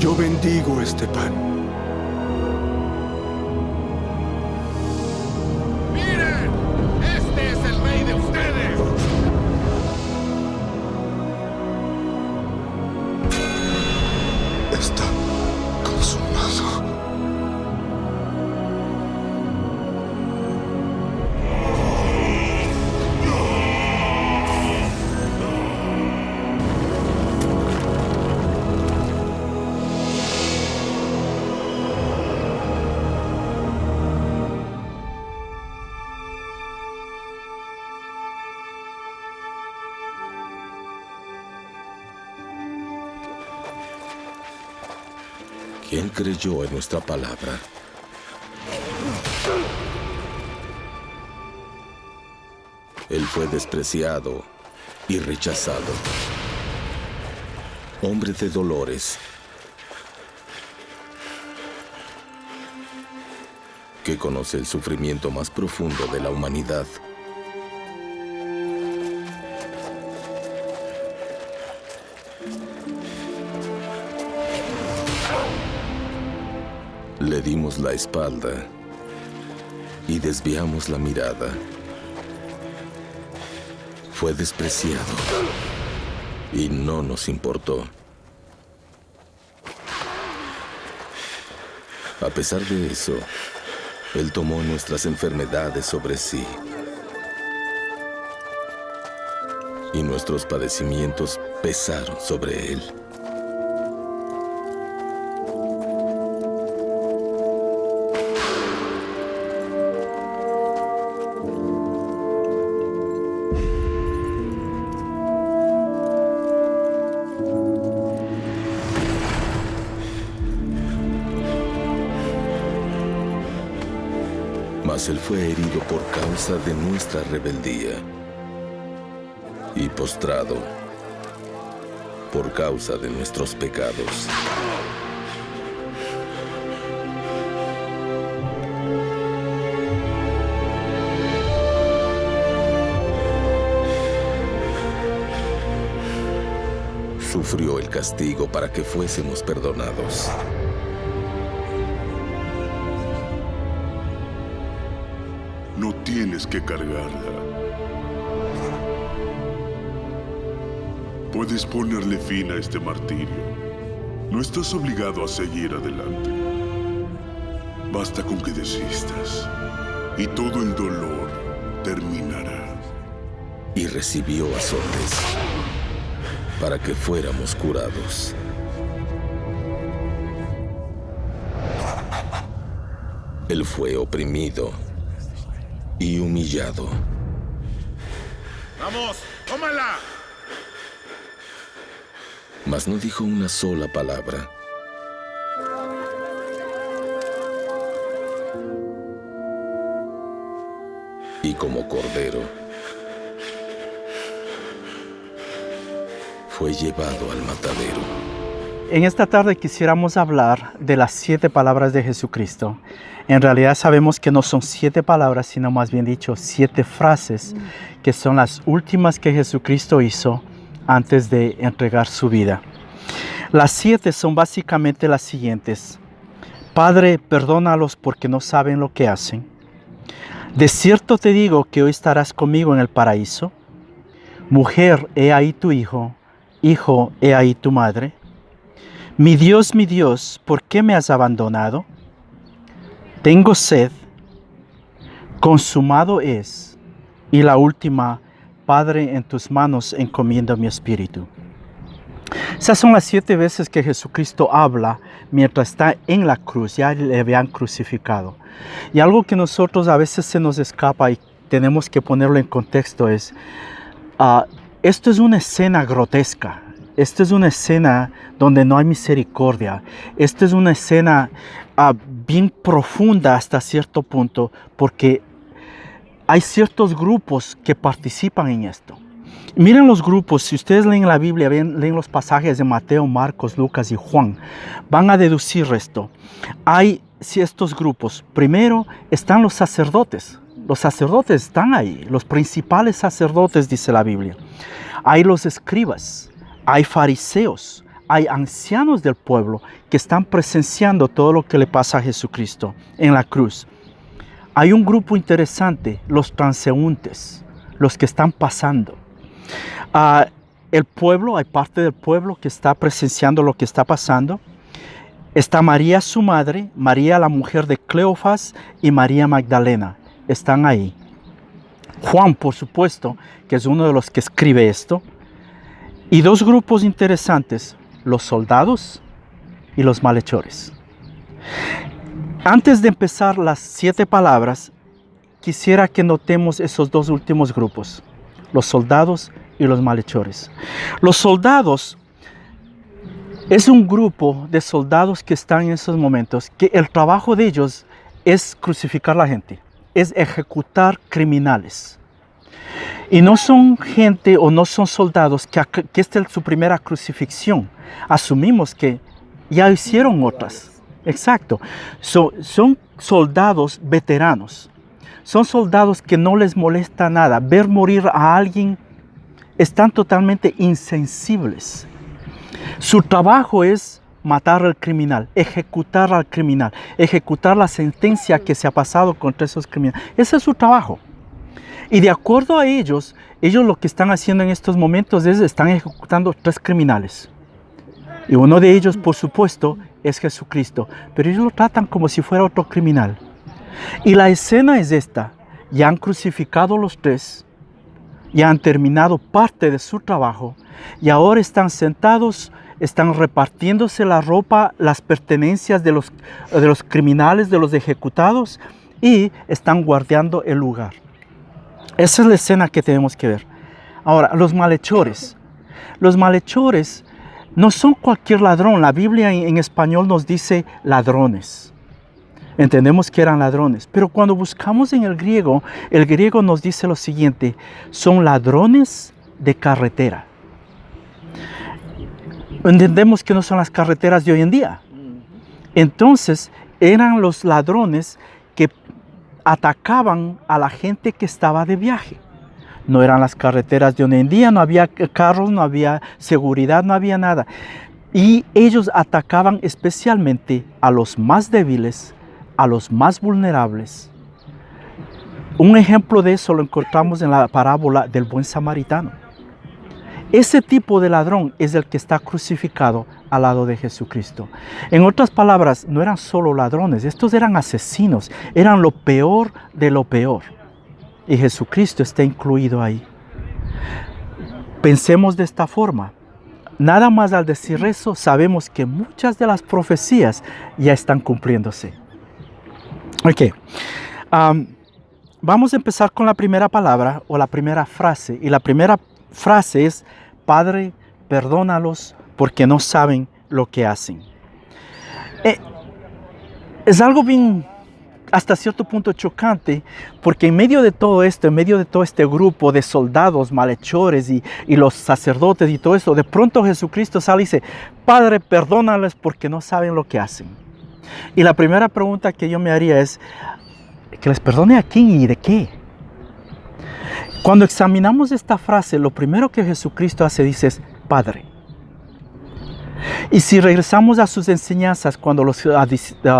Yo bendigo este pan. ¡Miren! ¡Este es el rey de ustedes! Está consumado. ¿Quién creyó en nuestra palabra? Él fue despreciado y rechazado. Hombre de dolores, que conoce el sufrimiento más profundo de la humanidad. Le dimos la espalda y desviamos la mirada. Fue despreciado y no nos importó. A pesar de eso, Él tomó nuestras enfermedades sobre sí y nuestros padecimientos pesaron sobre Él. Mas Él fue herido por causa de nuestra rebeldía y postrado por causa de nuestros pecados. Sufrió el castigo para que fuésemos perdonados. No tienes que cargarla. Puedes ponerle fin a este martirio. No estás obligado a seguir adelante. Basta con que desistas y todo el dolor terminará. Y recibió azotes para que fuéramos curados. Él fue oprimido y humillado. ¡Vamos! ¡Tómala! Mas no dijo una sola palabra. Y como cordero, fue llevado al matadero. En esta tarde quisiéramos hablar de las 7 palabras de Jesucristo. En realidad sabemos que no son 7 palabras, sino más bien dicho 7 frases, que son las últimas que Jesucristo hizo antes de entregar su vida. Las 7 son básicamente las siguientes. Padre, perdónalos porque no saben lo que hacen. De cierto te digo que hoy estarás conmigo en el paraíso. Mujer, he ahí tu hijo. Hijo, he ahí tu madre. Mi Dios, ¿por qué me has abandonado? Tengo sed. Consumado es. Y la última, Padre, en tus manos encomiendo mi espíritu. Esas son las 7 veces que Jesucristo habla mientras está en la cruz, ya le habían crucificado. Y algo que nosotros a veces se nos escapa y tenemos que ponerlo en contexto es, esto es una escena grotesca. Esta es una escena donde no hay misericordia. Esta es una escena bien profunda hasta cierto punto, porque hay ciertos grupos que participan en esto. Miren los grupos, si ustedes leen la Biblia, leen los pasajes de Mateo, Marcos, Lucas y Juan, van a deducir esto. Hay estos grupos. Primero están los sacerdotes. Los sacerdotes están ahí, los principales sacerdotes, dice la Biblia. Hay los escribas, hay fariseos, hay ancianos del pueblo que están presenciando todo lo que le pasa a Jesucristo en la cruz. Hay un grupo interesante, los transeúntes, los que están pasando. El pueblo, hay parte del pueblo que está presenciando lo que está pasando. Está María, su madre, María, la mujer de Cleofas, y María Magdalena. Están ahí. Juan, por supuesto, que es uno de los que escribe esto. Y dos grupos interesantes, los soldados y los malhechores. Antes de empezar las 7 palabras, quisiera que notemos esos dos últimos grupos, los soldados y los malhechores. Los soldados es un grupo de soldados que están en esos momentos, que el trabajo de ellos es crucificar a la gente, es ejecutar criminales. Y no son gente o no son soldados que esta es su primera crucifixión. Asumimos que ya hicieron otras. Exacto. Son soldados veteranos. Son soldados que no les molesta nada. Ver morir a alguien, están totalmente insensibles. Su trabajo es matar al criminal, ejecutar al criminal, ejecutar la sentencia que se ha pasado contra esos criminales. Ese es su trabajo. Y de acuerdo a ellos lo que están haciendo en estos momentos es están ejecutando 3 criminales. Y uno de ellos, por supuesto, es Jesucristo. Pero ellos lo tratan como si fuera otro criminal. Y la escena es esta. Ya han crucificado los 3. Ya han terminado parte de su trabajo. Y ahora están sentados, están repartiéndose la ropa, las pertenencias de los criminales, de los ejecutados. Y están guardando el lugar. Esa es la escena que tenemos que ver. Ahora, los malhechores. Los malhechores no son cualquier ladrón. La Biblia en español nos dice ladrones. Entendemos que eran ladrones. Pero cuando buscamos en el griego nos dice lo siguiente. Son ladrones de carretera. Entendemos que no son las carreteras de hoy en día. Entonces, eran los ladrones que atacaban a la gente que estaba de viaje. No eran las carreteras de hoy en día, no había carros, no había seguridad, no había nada. Y ellos atacaban especialmente a los más débiles, a los más vulnerables. Un ejemplo de eso lo encontramos en la parábola del buen samaritano. Ese tipo de ladrón es el que está crucificado al lado de Jesucristo. En otras palabras, no eran solo ladrones, estos eran asesinos, eran lo peor de lo peor. Y Jesucristo está incluido ahí. Pensemos de esta forma. Nada más al decir eso, sabemos que muchas de las profecías ya están cumpliéndose. Ok. Vamos a empezar con la primera palabra o la primera frase. Y la primera frase es: Padre, perdónalos porque no saben lo que hacen. Es algo bien, hasta cierto punto, chocante, porque en medio de todo esto, en medio de todo este grupo de soldados, malhechores y los sacerdotes y todo eso, de pronto Jesucristo sale y dice: Padre, perdónales porque no saben lo que hacen. Y la primera pregunta que yo me haría es: ¿que les perdone a quién y de qué? Cuando examinamos esta frase, lo primero que Jesucristo dice es Padre. Y si regresamos a sus enseñanzas, cuando los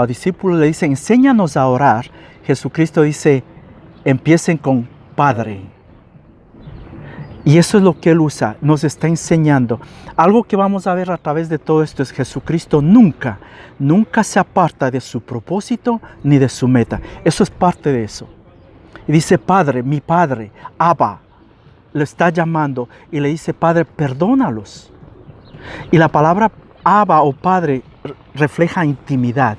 discípulos le dicen enséñanos a orar, Jesucristo dice empiecen con Padre. Y eso es lo que Él usa, nos está enseñando. Algo que vamos a ver a través de todo esto es Jesucristo nunca se aparta de su propósito ni de su meta. Eso es parte de eso. Y dice Padre, mi Padre, Abba, lo está llamando y le dice Padre, perdónalos. Y la palabra Abba o Padre refleja intimidad,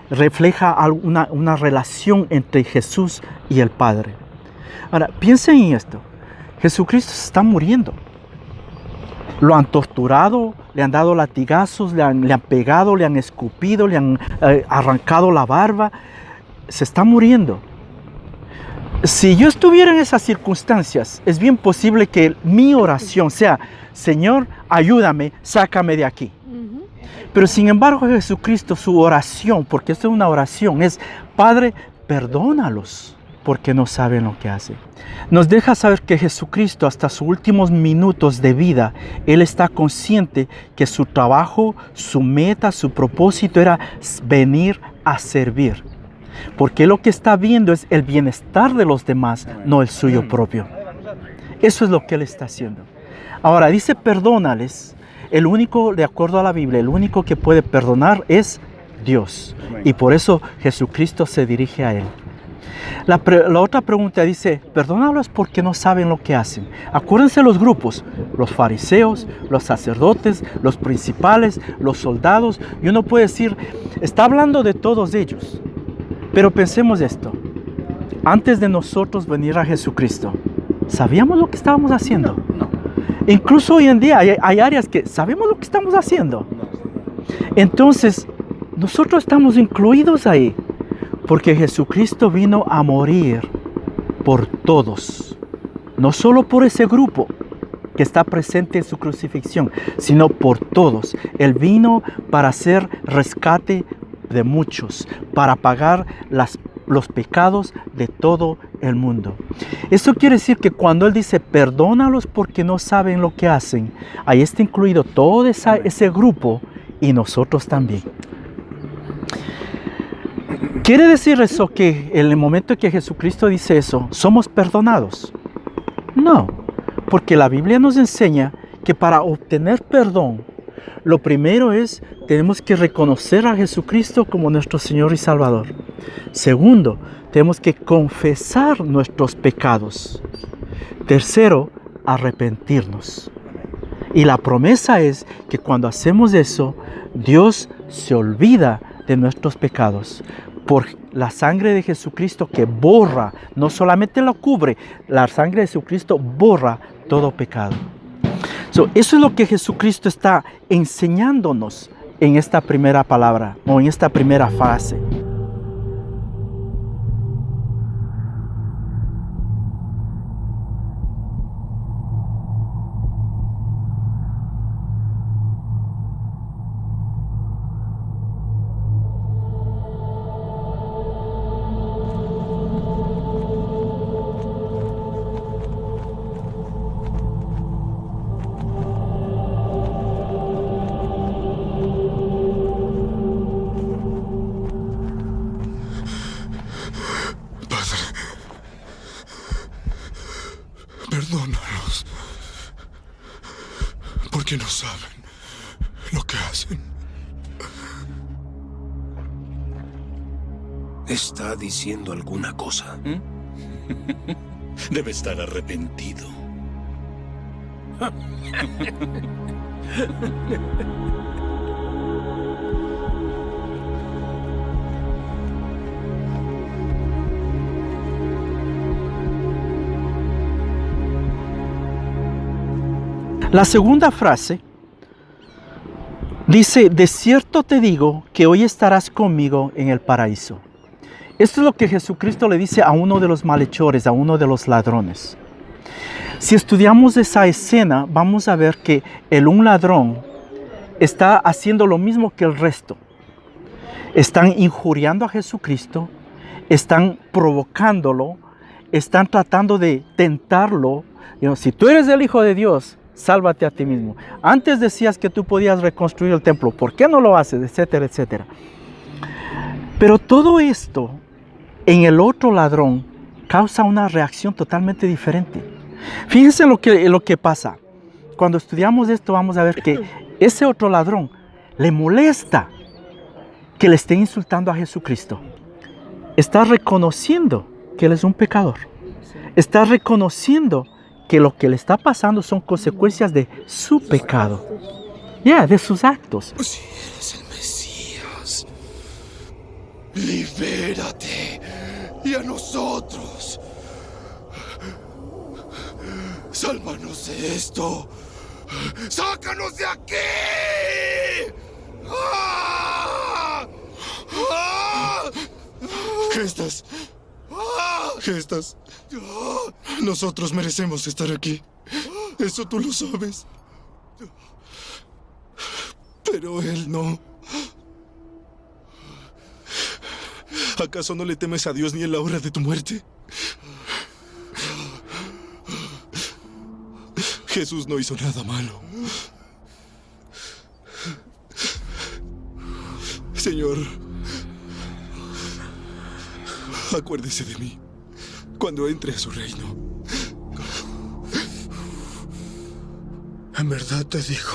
refleja una relación entre Jesús y el Padre. Ahora, piensen en esto. Jesucristo se está muriendo. Lo han torturado, le han dado latigazos, le han pegado, le han escupido, le han arrancado la barba. Se está muriendo. Si yo estuviera en esas circunstancias, es bien posible que mi oración sea: Señor, ayúdame, sácame de aquí. Pero sin embargo, Jesucristo, su oración, porque esto es una oración, es: Padre, perdónalos. porque no saben lo que hacen. Nos deja saber que Jesucristo, hasta sus últimos minutos de vida, Él está consciente que su trabajo, su meta, su propósito era venir a servir. Porque lo que está viendo es el bienestar de los demás, no el suyo propio. Eso es lo que Él está haciendo. Ahora, dice perdónales. El único, de acuerdo a la Biblia, el único que puede perdonar es Dios. Y por eso Jesucristo se dirige a Él. La otra pregunta dice, perdónalos porque no saben lo que hacen. Acuérdense los grupos, los fariseos, los sacerdotes, los principales, los soldados. Y uno puede decir, está hablando de todos ellos. Pero pensemos esto, antes de nosotros venir a Jesucristo, ¿sabíamos lo que estábamos haciendo? No. Incluso hoy en día hay áreas que sabemos lo que estamos haciendo. Entonces, nosotros estamos incluidos ahí, porque Jesucristo vino a morir por todos, no solo por ese grupo que está presente en su crucifixión, sino por todos. Él vino para hacer rescate de muchos, para pagar los pecados de todo el mundo. Eso quiere decir que cuando Él dice perdónalos porque no saben lo que hacen, ahí está incluido todo ese grupo y nosotros también. ¿Quiere decir eso que en el momento que Jesucristo dice eso, somos perdonados? No, porque la Biblia nos enseña que para obtener perdón, lo primero es, tenemos que reconocer a Jesucristo como nuestro Señor y Salvador. Segundo, tenemos que confesar nuestros pecados. Tercero, arrepentirnos. Y la promesa es que cuando hacemos eso, Dios se olvida de nuestros pecados. Por la sangre de Jesucristo que borra, no solamente lo cubre, la sangre de Jesucristo borra todo pecado. Eso es lo que Jesucristo está enseñándonos en esta primera palabra o en esta primera frase. Perdónalos, porque no saben lo que hacen. ¿Está diciendo alguna cosa? Debe estar arrepentido. La segunda frase dice, de cierto te digo que hoy estarás conmigo en el paraíso. Esto es lo que Jesucristo le dice a uno de los malhechores, a uno de los ladrones. Si estudiamos esa escena, vamos a ver que un ladrón está haciendo lo mismo que el resto. Están injuriando a Jesucristo, están provocándolo, están tratando de tentarlo. Si tú eres el Hijo de Dios, sálvate a ti mismo. Antes decías que tú podías reconstruir el templo, ¿por qué no lo haces? Etcétera, etcétera. Pero todo esto en el otro ladrón causa una reacción totalmente diferente. Fíjense lo que pasa. Cuando estudiamos esto vamos a ver que ese otro ladrón le molesta que le esté insultando a Jesucristo. Está reconociendo que él es un pecador. Está reconociendo que lo que le está pasando son consecuencias de su pecado. De sus actos. Si eres el Mesías, libérate y a nosotros. Sálvanos de esto. ¡Sácanos de aquí! ¡Ah! ¡Ah! Gestas. Gestas. Nosotros merecemos estar aquí. Eso tú lo sabes. Pero él no. ¿Acaso no le temes a Dios ni en la hora de tu muerte? Jesús no hizo nada malo. Señor, acuérdese de mí cuando entre a su reino. En verdad te digo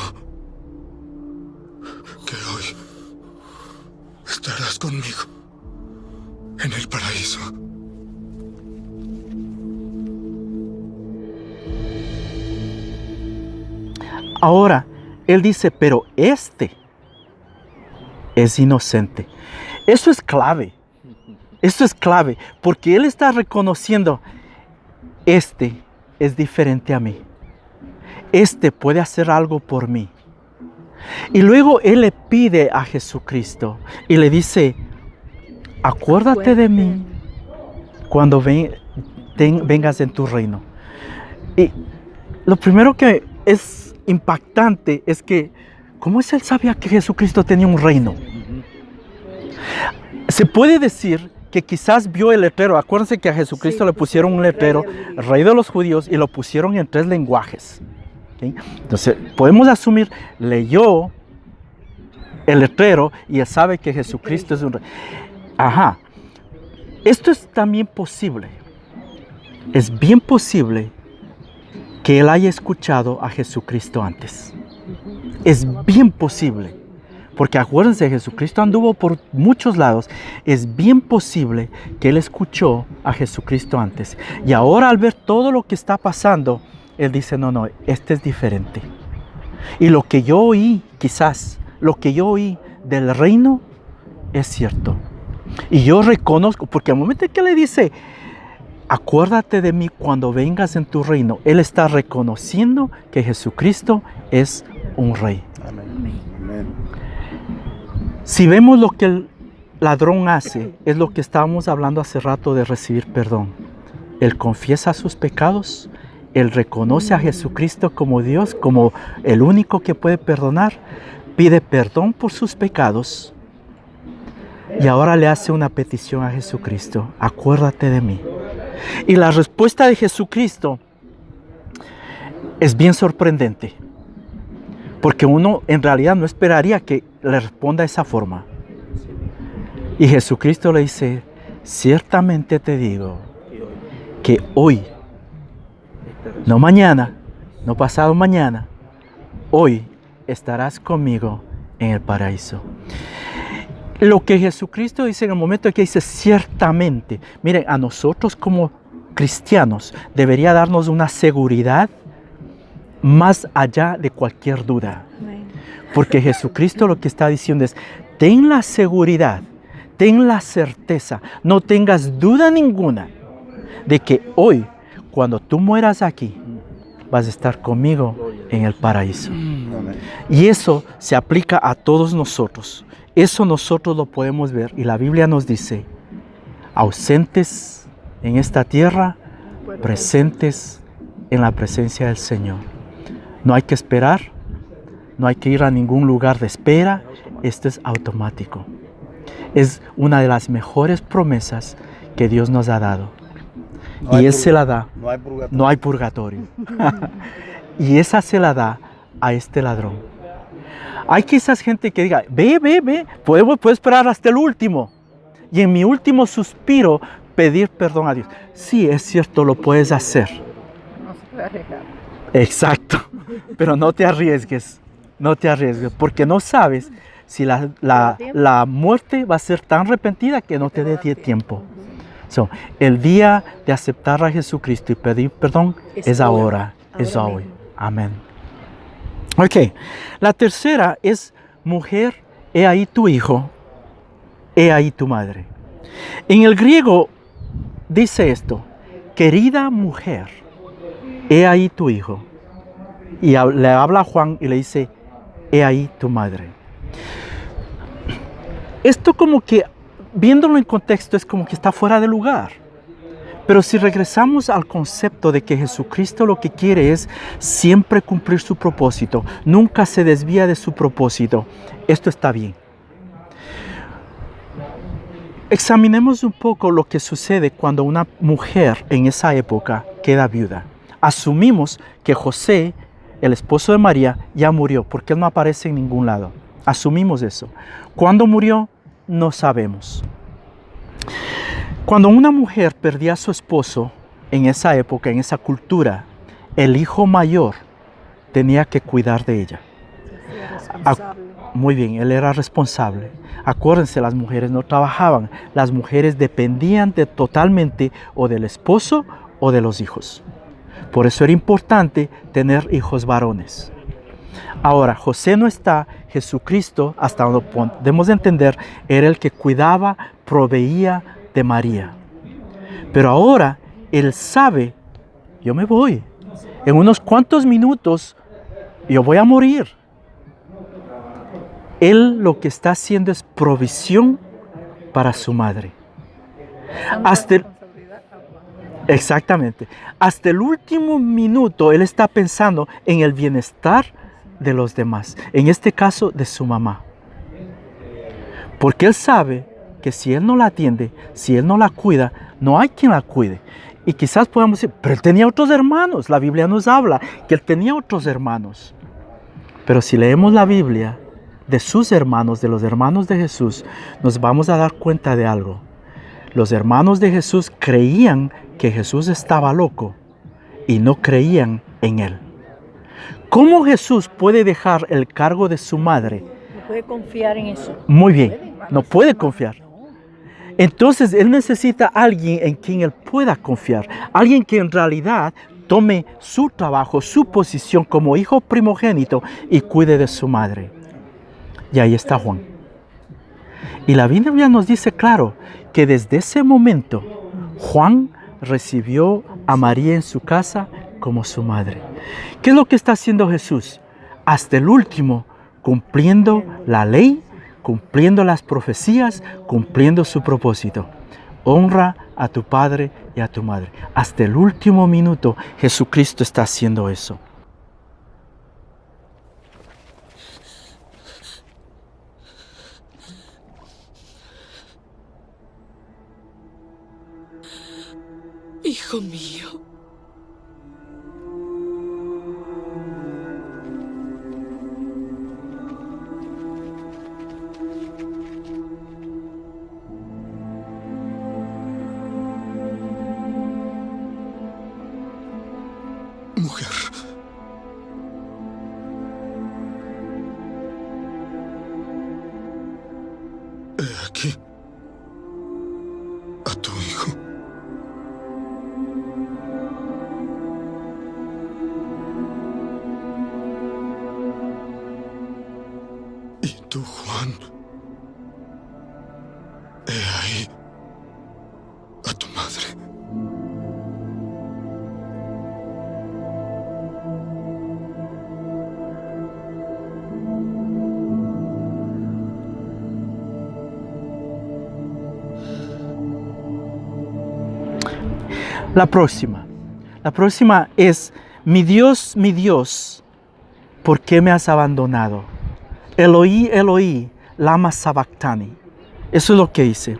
que hoy estarás conmigo en el paraíso. Ahora, él dice, pero este es inocente. Eso es clave. Eso es clave, porque él está reconociendo, este es diferente a mí. Este puede hacer algo por mí. Y luego él le pide a Jesucristo y le dice, acuérdate de mí cuando vengas en tu reino. Y lo primero que es impactante es que, ¿cómo es él sabía que Jesucristo tenía un reino? Se puede decir que quizás vio el letrero. Acuérdense que a Jesucristo le pusieron un letrero, Rey de los Judíos, y lo pusieron en 3 lenguajes. ¿Okay? Entonces, podemos asumir, leyó el letrero y él sabe que Jesucristo es un rey. Ajá. Esto es también posible. Es bien posible que él haya escuchado a Jesucristo antes. Es bien posible. Porque acuérdense, Jesucristo anduvo por muchos lados. Es bien posible que él escuchó a Jesucristo antes. Y ahora al ver todo lo que está pasando, él dice, no, este es diferente. Y lo que yo oí, quizás, lo que yo oí del reino es cierto. Y yo reconozco, porque al momento en que le dice, acuérdate de mí cuando vengas en tu reino, él está reconociendo que Jesucristo es un rey. Amén. Si vemos lo que el ladrón hace, es lo que estábamos hablando hace rato de recibir perdón. Él confiesa sus pecados, él reconoce a Jesucristo como Dios, como el único que puede perdonar, pide perdón por sus pecados y ahora le hace una petición a Jesucristo, acuérdate de mí. Y la respuesta de Jesucristo es bien sorprendente. Porque uno en realidad no esperaría que le responda de esa forma. Y Jesucristo le dice, ciertamente te digo que hoy, no mañana, no pasado mañana, hoy estarás conmigo en el paraíso. Lo que Jesucristo dice en el momento en que dice ciertamente, miren, a nosotros como cristianos debería darnos una seguridad más allá de cualquier duda. Porque Jesucristo lo que está diciendo es, ten la seguridad, ten la certeza, no tengas duda ninguna de que hoy, cuando tú mueras aquí, vas a estar conmigo en el paraíso. Y eso se aplica a todos nosotros. Eso nosotros lo podemos ver. Y la Biblia nos dice, ausentes en esta tierra, presentes en la presencia del Señor. No hay que esperar, no hay que ir a ningún lugar de espera, esto es automático. Es una de las mejores promesas que Dios nos ha dado. Y esa se la da, no hay purgatorio. Y esa se la da a este ladrón. Hay quizás gente que diga, ve, puedo esperar hasta el último. Y en mi último suspiro pedir perdón a Dios. Sí, es cierto, lo puedes hacer. No se puede arriesgar. Exacto, pero no te arriesgues, porque no sabes si la muerte va a ser tan repentina que no te dé tiempo. El día de aceptar a Jesucristo y pedir perdón es ahora, es hoy. Amén. Ok, la tercera es, mujer, he ahí tu hijo, he ahí tu madre. En el griego dice esto, querida mujer, he ahí tu hijo. Y le habla a Juan y le dice, he ahí tu madre. Esto como que, viéndolo en contexto, es como que está fuera de lugar. Pero si regresamos al concepto de que Jesucristo lo que quiere es siempre cumplir su propósito, nunca se desvía de su propósito, esto está bien. Examinemos un poco lo que sucede cuando una mujer en esa época queda viuda. Asumimos que José el esposo de María, ya murió, porque él no aparece en ningún lado. Asumimos eso. ¿Cuándo murió? No sabemos. Cuando una mujer perdía a su esposo, en esa época, en esa cultura, el hijo mayor tenía que cuidar de ella. Muy bien, él era responsable. Acuérdense, las mujeres no trabajaban. Las mujeres dependían totalmente o del esposo o de los hijos. Por eso era importante tener hijos varones. Ahora, José no está, Jesucristo, hasta donde podemos entender, era el que cuidaba, proveía de María. Pero ahora, él sabe, yo me voy. En unos cuantos minutos, yo voy a morir. Él lo que está haciendo es provisión para su madre. Exactamente. Hasta el último minuto, él está pensando en el bienestar de los demás. En este caso, de su mamá. Porque él sabe que si él no la atiende, si él no la cuida, no hay quien la cuide. Y quizás podamos decir, pero él tenía otros hermanos. La Biblia nos habla que él tenía otros hermanos. Pero si leemos la Biblia de sus hermanos, de los hermanos de Jesús, nos vamos a dar cuenta de algo. Los hermanos de Jesús creían que Jesús estaba loco y no creían en él. ¿Cómo Jesús puede dejar el cargo de su madre? No puede confiar en eso. Muy bien, no puede confiar. Entonces él necesita a alguien en quien él pueda confiar. Alguien que en realidad tome su trabajo, su posición como hijo primogénito y cuide de su madre. Y ahí está Juan. Y la Biblia nos dice claro que desde ese momento Juan recibió a María en su casa como su madre. ¿Qué es lo que está haciendo Jesús? Hasta el último, cumpliendo la ley, cumpliendo las profecías, cumpliendo su propósito. Honra a tu padre y a tu madre. Hasta el último minuto Jesucristo está haciendo eso. Hijo mío. Mujer. He aquí a tu hijo. Y tú, Juan, he ahí a tu madre. La próxima es, mi Dios, ¿por qué me has abandonado? Eloí, Eloí, lama sabactani. Eso es lo que dice.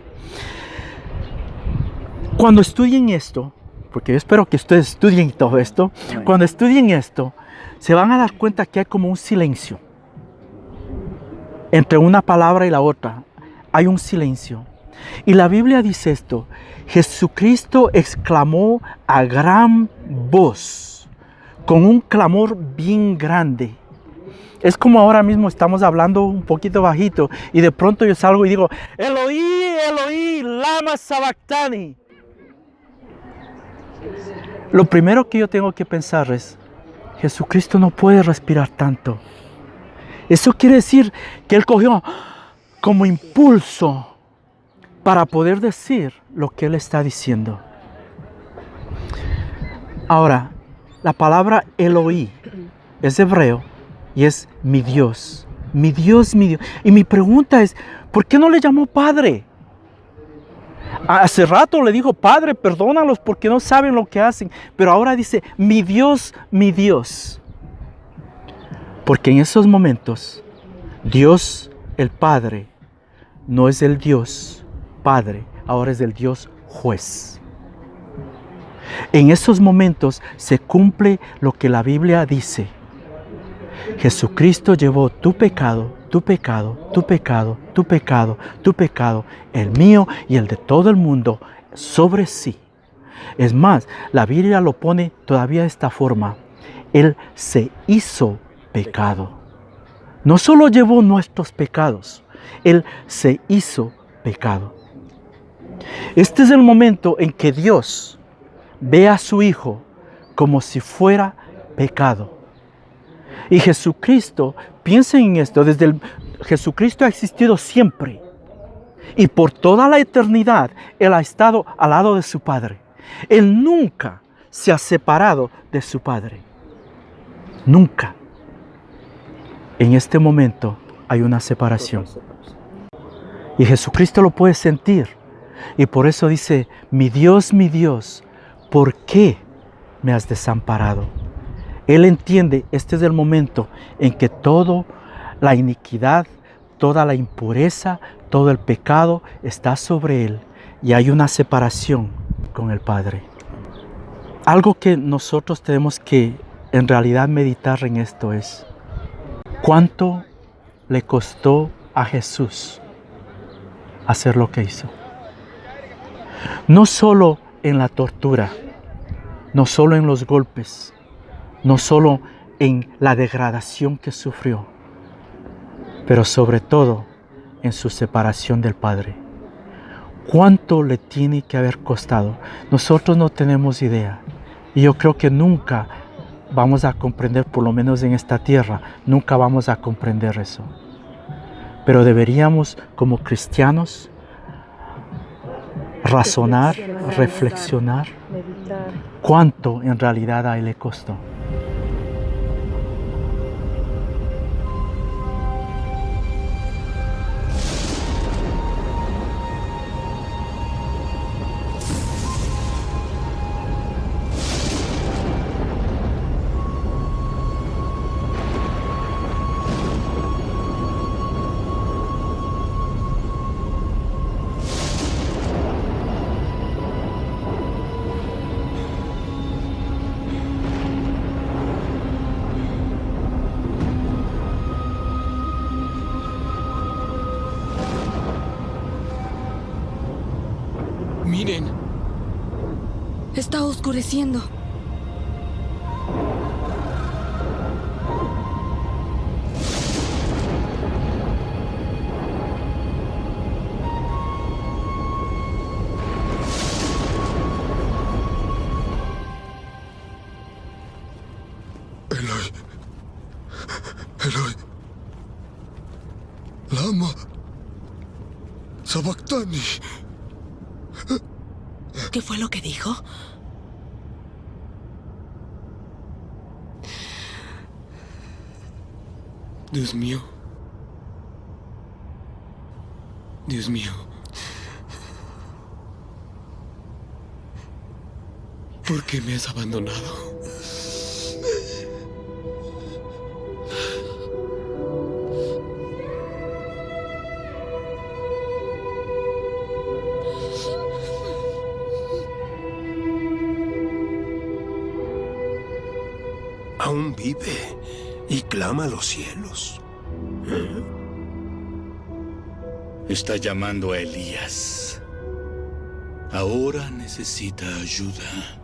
Cuando estudien esto, porque yo espero que ustedes estudien todo esto, cuando estudien esto, se van a dar cuenta que hay como un silencio. Entre una palabra y la otra, hay un silencio. Y la Biblia dice esto: Jesucristo exclamó a gran voz, con un clamor bien grande. Es como ahora mismo estamos hablando un poquito bajito y de pronto yo salgo y digo, Eloí, Eloí, lama sabactani. Lo primero que yo tengo que pensar es, Jesucristo no puede respirar tanto. Eso quiere decir que Él cogió como impulso para poder decir lo que Él está diciendo. Ahora, la palabra Eloí es hebreo y es mi Dios, mi Dios, mi Dios. Y mi pregunta es, ¿por qué no le llamó Padre? Hace rato le dijo, Padre, perdónalos porque no saben lo que hacen. Pero ahora dice, mi Dios, mi Dios. Porque en esos momentos, Dios, el Padre, no es el Dios Padre, ahora es el Dios Juez. En esos momentos se cumple lo que la Biblia dice. Jesucristo llevó tu pecado, tu pecado, tu pecado, tu pecado, tu pecado, el mío y el de todo el mundo sobre sí. Es más, la Biblia lo pone todavía de esta forma. Él se hizo pecado. No solo llevó nuestros pecados, Él se hizo pecado. Este es el momento en que Dios ve a su Hijo como si fuera pecado. Y Jesucristo, piensen en esto, Jesucristo ha existido siempre. Y por toda la eternidad, Él ha estado al lado de su Padre. Él nunca se ha separado de su Padre. Nunca. En este momento hay una separación. Y Jesucristo lo puede sentir. Y por eso dice, mi Dios, ¿por qué me has desamparado? Él entiende, este es el momento en que toda la iniquidad, toda la impureza, todo el pecado está sobre Él. Y hay una separación con el Padre. Algo que nosotros tenemos que en realidad meditar en esto es, ¿cuánto le costó a Jesús hacer lo que hizo? No solo en la tortura, no solo en los golpes, no solo en la degradación que sufrió, pero sobre todo en su separación del Padre. ¿Cuánto le tiene que haber costado? Nosotros no tenemos idea. Y yo creo que nunca vamos a comprender, por lo menos en esta tierra, nunca vamos a comprender eso. Pero deberíamos, como cristianos, razonar, reflexionar, cuánto en realidad a Él le costó. Miren. Está oscureciendo. Eloi. Eloi. Lama. Sabactani. ¿Qué fue lo que dijo? Dios mío. Dios mío. ¿Por qué me has abandonado? Aún vive y clama a los cielos. Está llamando a Elías. Ahora necesita ayuda.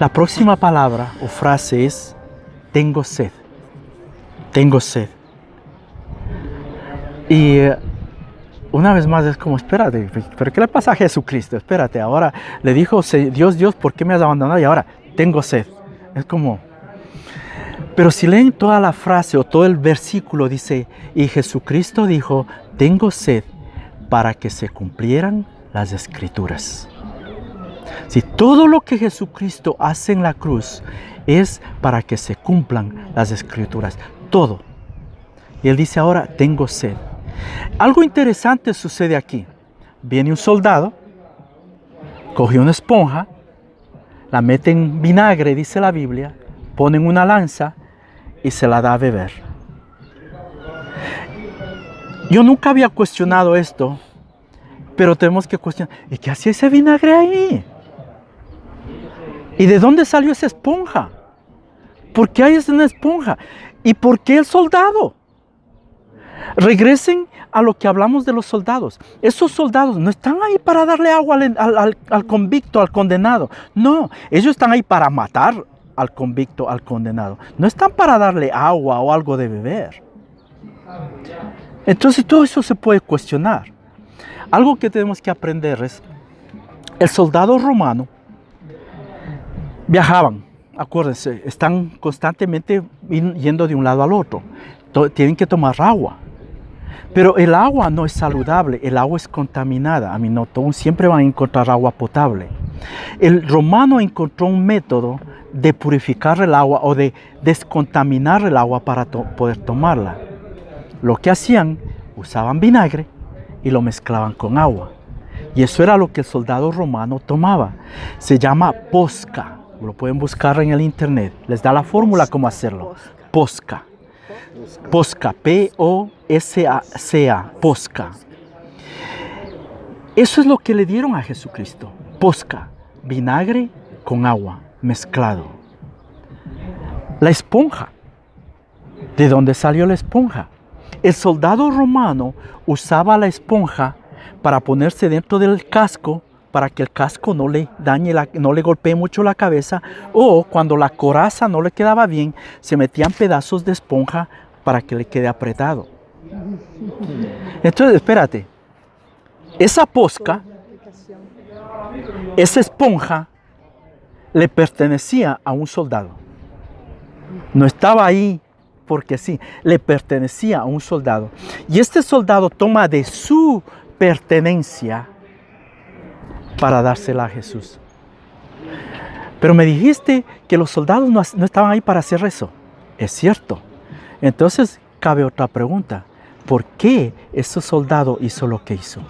La próxima palabra o frase es, tengo sed. Tengo sed. Y una vez más es como, espérate, ¿pero qué le pasa a Jesucristo? Espérate, ahora le dijo, Dios, ¿por qué me has abandonado? Y ahora, tengo sed. Es como... Pero si leen toda la frase o todo el versículo, dice, y Jesucristo dijo, tengo sed para que se cumplieran las Escrituras. Si todo lo que Jesucristo hace en la cruz es para que se cumplan las Escrituras, todo. Y Él dice ahora, tengo sed. Algo interesante sucede aquí. Viene un soldado, coge una esponja, la mete en vinagre, dice la Biblia, pone en una lanza y se la da a beber. Yo nunca había cuestionado esto, pero tenemos que cuestionar, ¿y qué hacía ese vinagre ahí? ¿Y de dónde salió esa esponja? ¿Por qué hay una esponja? ¿Y por qué el soldado? Regresen a lo que hablamos de los soldados. Esos soldados no están ahí para darle agua al convicto, al condenado. No, ellos están ahí para matar al convicto, al condenado. No están para darle agua o algo de beber. Entonces todo eso se puede cuestionar. Algo que tenemos que aprender es, el soldado romano viajaban, acuérdense, están constantemente yendo de un lado al otro. Tienen que tomar agua. Pero el agua no es saludable, el agua es contaminada. No siempre van a encontrar agua potable. El romano encontró un método de purificar el agua o de descontaminar el agua para poder tomarla. Lo que hacían, usaban vinagre y lo mezclaban con agua. Y eso era lo que el soldado romano tomaba. Se llama posca. Lo pueden buscar en el internet. Les da la fórmula cómo hacerlo. Posca. Posca, P-O-S-A-C-A, posca. Eso es lo que le dieron a Jesucristo. Posca, vinagre con agua mezclado. La esponja. ¿De dónde salió la esponja? El soldado romano usaba la esponja para ponerse dentro del casco, para que el casco no le dañe, no le golpee mucho la cabeza, o cuando la coraza no le quedaba bien, se metían pedazos de esponja para que le quede apretado. Entonces, espérate, esa posca, esa esponja, le pertenecía a un soldado. No estaba ahí porque sí, le pertenecía a un soldado. Y este soldado toma de su pertenencia para dársela a Jesús. Pero me dijiste que los soldados no estaban ahí para hacer eso. Es cierto. Entonces cabe otra pregunta. ¿Por qué ese soldado hizo lo que hizo?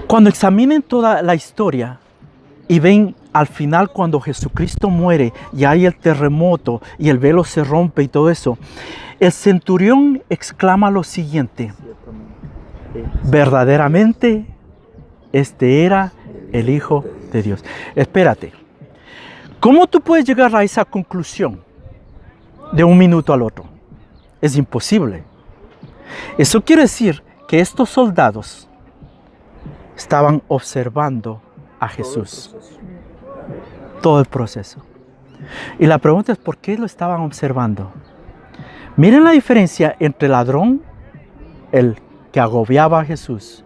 Cuando examinen toda la historia y ven al final cuando Jesucristo muere y hay el terremoto y el velo se rompe y todo eso, el centurión exclama lo siguiente: verdaderamente este era el Hijo de Dios. Espérate, ¿cómo tú puedes llegar a esa conclusión de un minuto al otro? Es imposible. Eso quiere decir que estos soldados estaban observando a Jesús. Todo el proceso. Y la pregunta es, ¿por qué lo estaban observando? Miren la diferencia entre el ladrón, el que agobiaba a Jesús,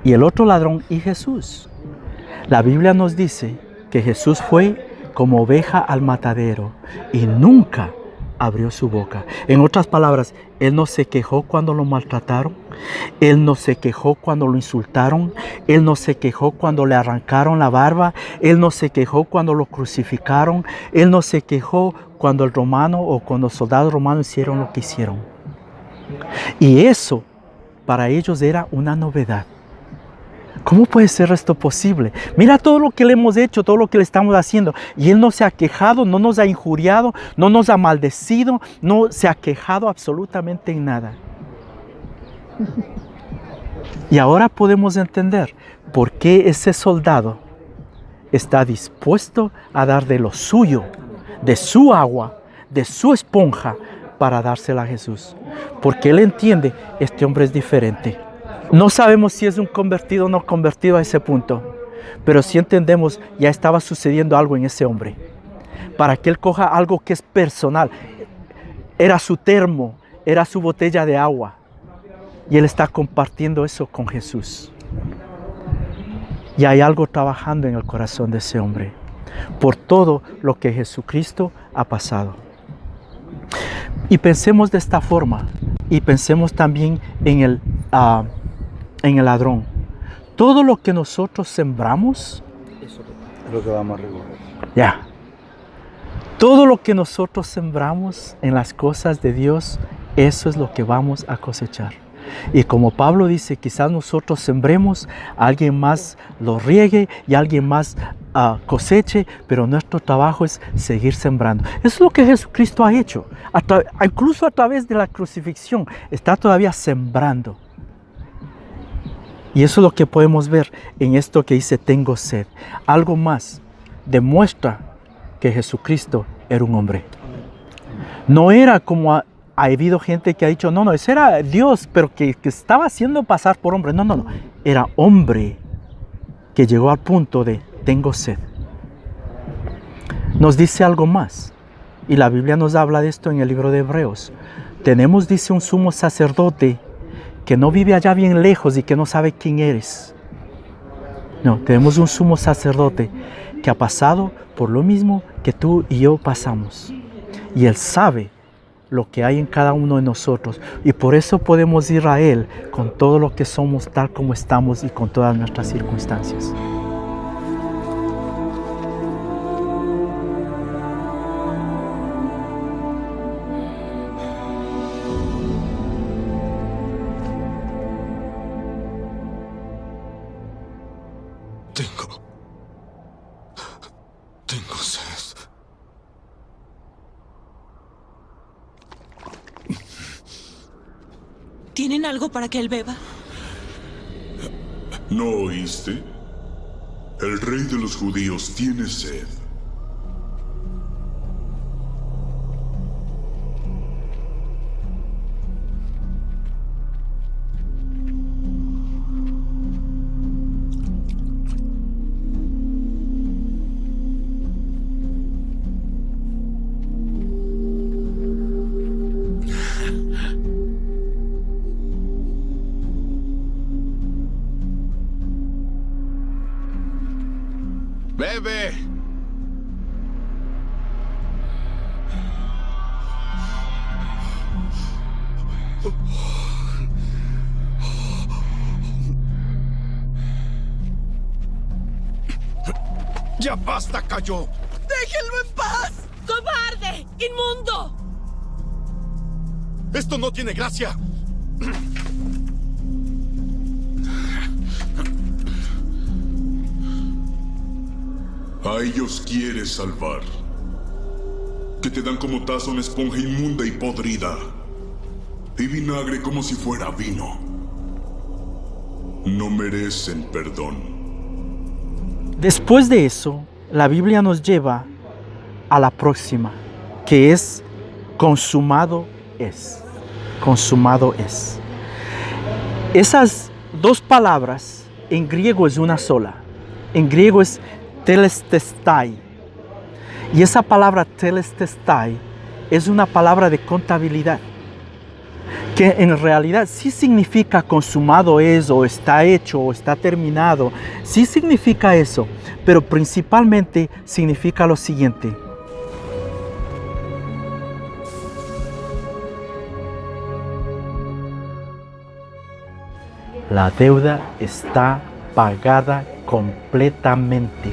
y el otro ladrón y Jesús. La Biblia nos dice que Jesús fue como oveja al matadero y nunca abrió su boca. En otras palabras, Él no se quejó cuando lo maltrataron, Él no se quejó cuando lo insultaron, Él no se quejó cuando le arrancaron la barba, Él no se quejó cuando lo crucificaron, Él no se quejó cuando el romano o cuando los soldados romanos hicieron lo que hicieron. Y eso para ellos era una novedad. ¿Cómo puede ser esto posible? Mira todo lo que le hemos hecho, todo lo que le estamos haciendo. Y Él no se ha quejado, no nos ha injuriado, no nos ha maldecido, no se ha quejado absolutamente en nada. Y ahora podemos entender por qué ese soldado está dispuesto a dar de lo suyo, de su agua, de su esponja, para dársela a Jesús. Porque Él entiende, este hombre es diferente. No sabemos si es un convertido o no convertido a ese punto, pero sí entendemos, ya estaba sucediendo algo en ese hombre. Para que Él coja algo que es personal. Era su termo, era su botella de agua. Y Él está compartiendo eso con Jesús. Y hay algo trabajando en el corazón de ese hombre, por todo lo que Jesucristo ha pasado. Y pensemos de esta forma, y pensemos también en el ladrón. Todo lo que nosotros sembramos, eso es lo que vamos a recoger. Ya. Todo lo que nosotros sembramos en las cosas de Dios, eso es lo que vamos a cosechar. Y como Pablo dice, quizás nosotros sembremos, alguien más lo riegue y alguien más coseche, pero nuestro trabajo es seguir sembrando. Eso es lo que Jesucristo ha hecho. Incluso a través de la crucifixión, está todavía sembrando. Y eso es lo que podemos ver en esto que dice, tengo sed. Algo más demuestra que Jesucristo era un hombre. No era como ha habido gente que ha dicho, no, ese era Dios, pero que estaba haciendo pasar por hombre. No. Era hombre que llegó al punto de, tengo sed. Nos dice algo más. Y la Biblia nos habla de esto en el libro de Hebreos. Tenemos, dice, un sumo sacerdote que no vive allá bien lejos y que no sabe quién eres. No, tenemos un sumo sacerdote que ha pasado por lo mismo que tú y yo pasamos. Y Él sabe lo que hay en cada uno de nosotros. Y por eso podemos ir a Él con todo lo que somos, tal como estamos y con todas nuestras circunstancias. Tengo sed. ¿Tienen algo para que él beba? ¿No oíste? El rey de los judíos tiene sed. ¡Bebe! ¡Ya basta, Cayo! ¡Déjenlo en paz! ¡Cobarde! ¡Inmundo! ¡Esto no tiene gracia! A ellos quieres salvar. Que te dan como taza una esponja inmunda y podrida. Y vinagre como si fuera vino. No merecen perdón. Después de eso, la Biblia nos lleva a la próxima, que es consumado es. Consumado es. Esas dos palabras en griego es una sola. En griego es telestestai. Y esa palabra telestestai es una palabra de contabilidad, que en realidad sí significa consumado es, o está hecho, o está terminado. Sí significa eso, pero principalmente significa lo siguiente. La deuda está pagada completamente.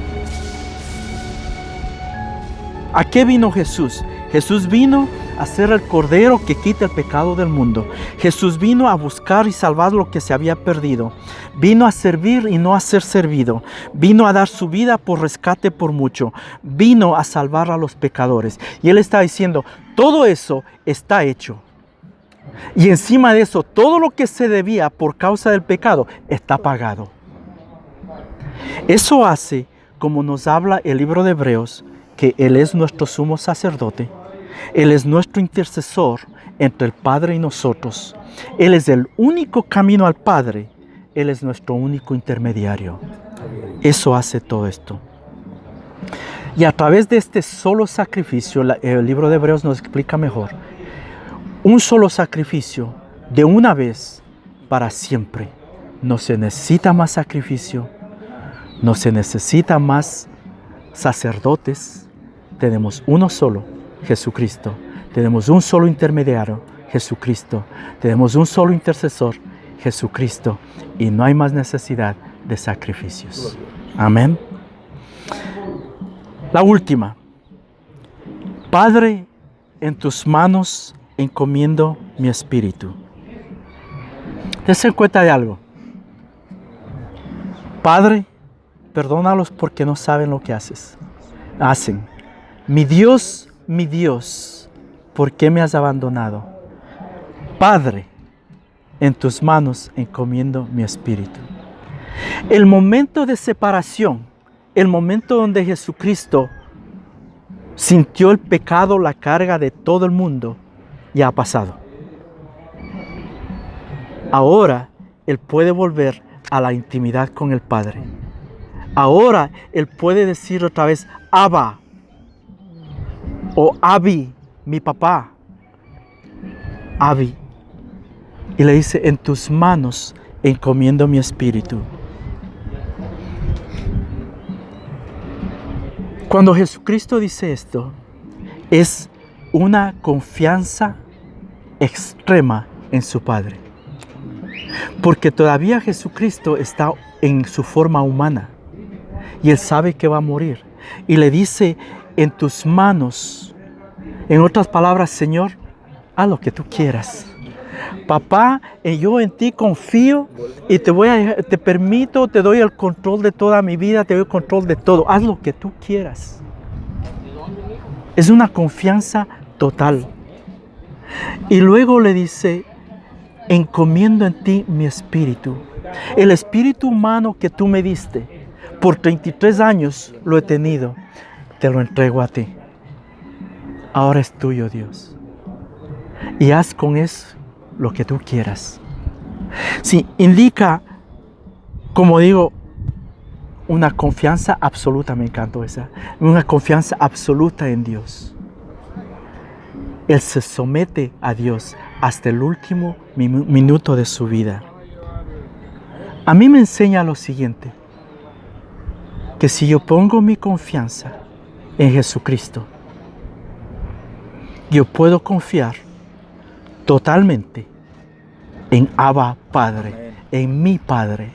¿A qué vino Jesús? Jesús vino a ser el Cordero que quita el pecado del mundo. Jesús vino a buscar y salvar lo que se había perdido. Vino a servir y no a ser servido. Vino a dar su vida por rescate por mucho. Vino a salvar a los pecadores. Y Él está diciendo, todo eso está hecho. Y encima de eso, todo lo que se debía por causa del pecado está pagado. Eso hace, como nos habla el libro de Hebreos, que Él es nuestro sumo sacerdote. Él es nuestro intercesor entre el Padre y nosotros. Él es el único camino al Padre. Él es nuestro único intermediario. Eso hace todo esto. Y a través de este solo sacrificio, el libro de Hebreos nos explica mejor. Un solo sacrificio de una vez para siempre. No se necesita más sacrificio. No se necesita más sacerdotes. Tenemos uno solo, Jesucristo. Tenemos un solo intermediario, Jesucristo. Tenemos un solo intercesor, Jesucristo. Y no hay más necesidad de sacrificios. Amén. La última. Padre, en tus manos encomiendo mi espíritu. Dense cuenta de algo. Padre, perdónalos porque no saben lo que hacen. Mi Dios, ¿por qué me has abandonado? Padre, en tus manos encomiendo mi espíritu. El momento de separación, el momento donde Jesucristo sintió el pecado, la carga de todo el mundo, ya ha pasado. Ahora Él puede volver a la intimidad con el Padre. Ahora Él puede decir otra vez, Abba, o Abi, mi papá. Abi. Y le dice, en tus manos encomiendo mi espíritu. Cuando Jesucristo dice esto, es una confianza extrema en su Padre. Porque todavía Jesucristo está en su forma humana. Y Él sabe que va a morir. Y le dice, en tus manos, en otras palabras, Señor, haz lo que tú quieras. Papá, yo en ti confío y te permito, te doy el control de toda mi vida, te doy el control de todo. Haz lo que tú quieras. Es una confianza total. Y luego le dice, encomiendo en ti mi espíritu. El espíritu humano que tú me diste, por 33 años lo he tenido, te lo entrego a ti. Ahora es tuyo, Dios. Y haz con eso lo que tú quieras. Sí, indica, como digo, una confianza absoluta, me encantó esa, una confianza absoluta en Dios. Él se somete a Dios hasta el último minuto de su vida. A mí me enseña lo siguiente, que si yo pongo mi confianza en Jesucristo, yo puedo confiar totalmente en Abba Padre, en mi Padre.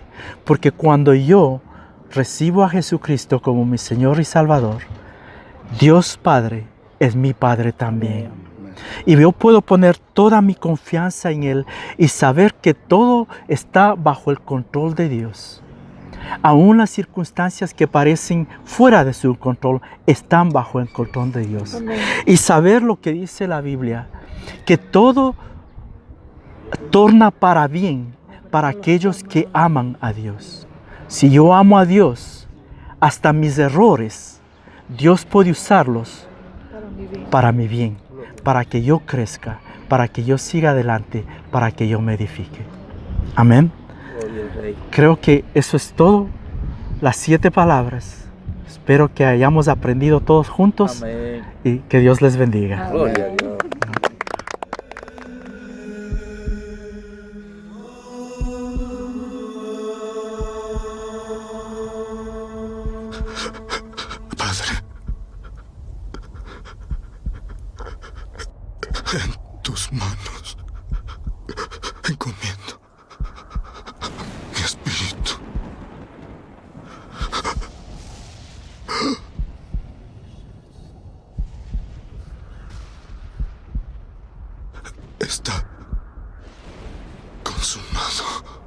Porque cuando yo recibo a Jesucristo como mi Señor y Salvador, Dios Padre es mi Padre también. Y yo puedo poner toda mi confianza en Él y saber que todo está bajo el control de Dios. Aún las circunstancias que parecen fuera de su control están bajo el control de Dios. Amén. Y saber lo que dice la Biblia, que todo torna para bien para aquellos que aman a Dios. Si yo amo a Dios, hasta mis errores, Dios puede usarlos para mi bien, para que yo crezca, para que yo siga adelante, para que yo me edifique. Amén. Creo que eso es todo, las 7 palabras. Espero que hayamos aprendido todos juntos. Amén. Y que Dios les bendiga. Gloria a Dios. Padre, en tus manos encomiendo mi espíritu. Está consumado.